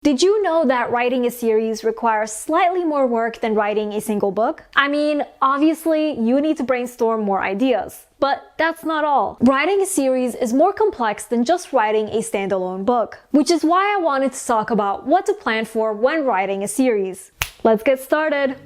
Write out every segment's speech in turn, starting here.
Did you know that writing a series requires slightly more work than writing a single book? I mean, obviously, you need to brainstorm more ideas. But that's not all. Writing a series is more complex than just writing a standalone book, which is why I wanted to talk about what to plan for when writing a series. Let's get started.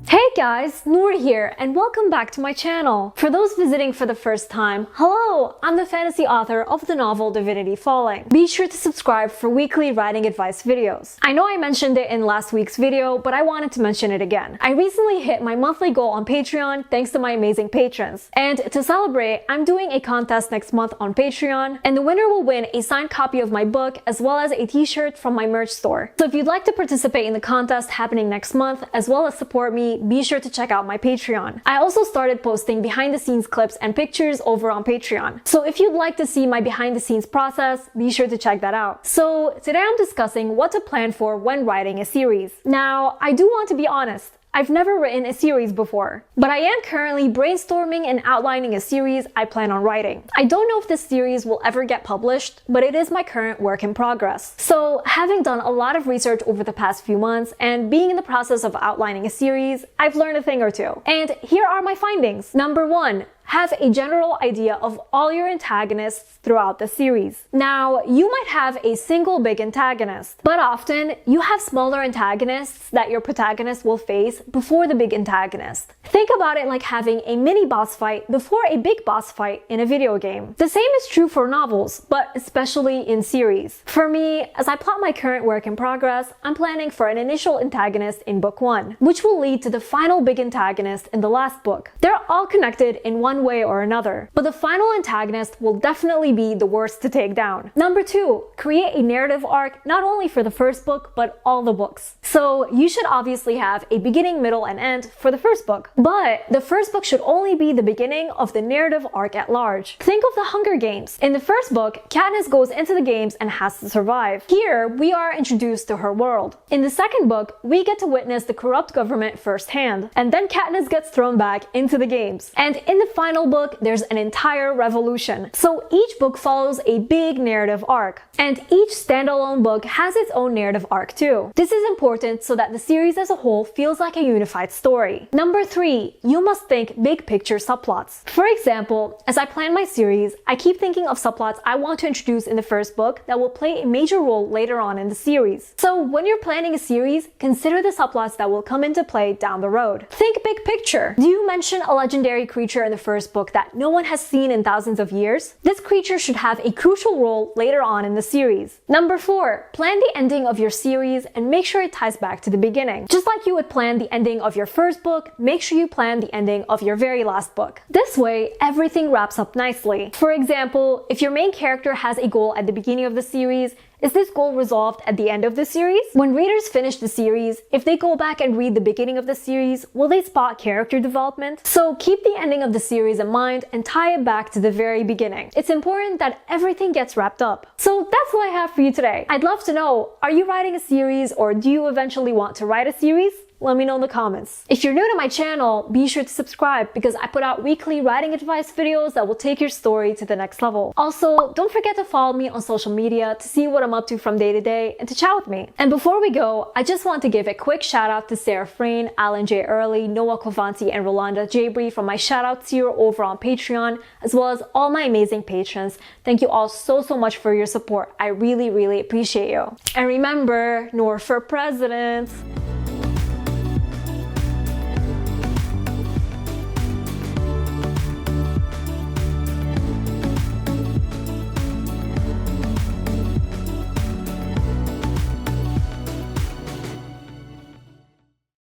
Hey guys, Nour here, and welcome back to my channel. For those visiting for the first time, hello! I'm the fantasy author of the novel Divinity Falling. Be sure to subscribe for weekly writing advice videos. I know I mentioned it in last week's video, but I wanted to mention it again. I recently hit my monthly goal on Patreon thanks to my amazing patrons. And to celebrate, I'm doing a contest next month on Patreon, and the winner will win a signed copy of my book as well as a t-shirt from my merch store. So if you'd like to participate in the contest happening next month, as well as support me, be sure to check out my Patreon. I also started posting behind the scenes clips and pictures over on Patreon. So if you'd like to see my behind the scenes process, be sure to check that out. So today I'm discussing what to plan for when writing a series. Now, I do want to be honest. I've never written a series before, but I am currently brainstorming and outlining a series I plan on writing. I don't know if this series will ever get published, but it is my current work in progress. So, having done a lot of research over the past few months and being in the process of outlining a series, I've learned a thing or two. And here are my findings. Number 1. Have a general idea of all your antagonists throughout the series. Now, you might have a single big antagonist, but often you have smaller antagonists that your protagonist will face before the big antagonist. Think about it like having a mini boss fight before a big boss fight in a video game. The same is true for novels, but especially in series. For me, as I plot my current work in progress, I'm planning for an initial antagonist in book 1, which will lead to the final big antagonist in the last book. They're all connected in one way or another, but the final antagonist will definitely be the worst to take down. Number 2, create a narrative arc not only for the first book, but all the books. So you should obviously have a beginning, middle, and end for the first book, but the first book should only be the beginning of the narrative arc at large. Think of the Hunger Games. In the first book, Katniss goes into the games and has to survive. Here, we are introduced to her world. In the second book, we get to witness the corrupt government firsthand, and then Katniss gets thrown back into the games. And in the final book, there's an entire revolution. So each book follows a big narrative arc, and each standalone book has its own narrative arc too. This is important so that the series as a whole feels like a unified story. Number 3, you must think big picture subplots. For example, as I plan my series, I keep thinking of subplots I want to introduce in the first book that will play a major role later on in the series. So when you're planning a series, consider the subplots that will come into play down the road. Think big picture. Do you mention a legendary creature in the first book that no one has seen in thousands of years? This creature should have a crucial role later on in the series. Number 4, plan the ending of your series and make sure it ties back to the beginning. Just like you would plan the ending of your first book, make sure you plan the ending of your very last book. This way, everything wraps up nicely. For example, if your main character has a goal at the beginning of the series, is this goal resolved at the end of the series? When readers finish the series, if they go back and read the beginning of the series, will they spot character development? So keep the ending of the series in mind and tie it back to the very beginning. It's important that everything gets wrapped up. So that's what I have for you today. I'd love to know, are you writing a series or do you eventually want to write a series? Let me know in the comments. If you're new to my channel, be sure to subscribe because I put out weekly writing advice videos that will take your story to the next level. Also, don't forget to follow me on social media to see what I'm up to from day to day and to chat with me. And before we go, I just want to give a quick shout out to Sarah Frayne, Alan J. Early, Noah Kovanti, and Rolanda Jabri from my shout out tier over on Patreon, as well as all my amazing patrons. Thank you all so much for your support. I really appreciate you. And remember, Nour for president!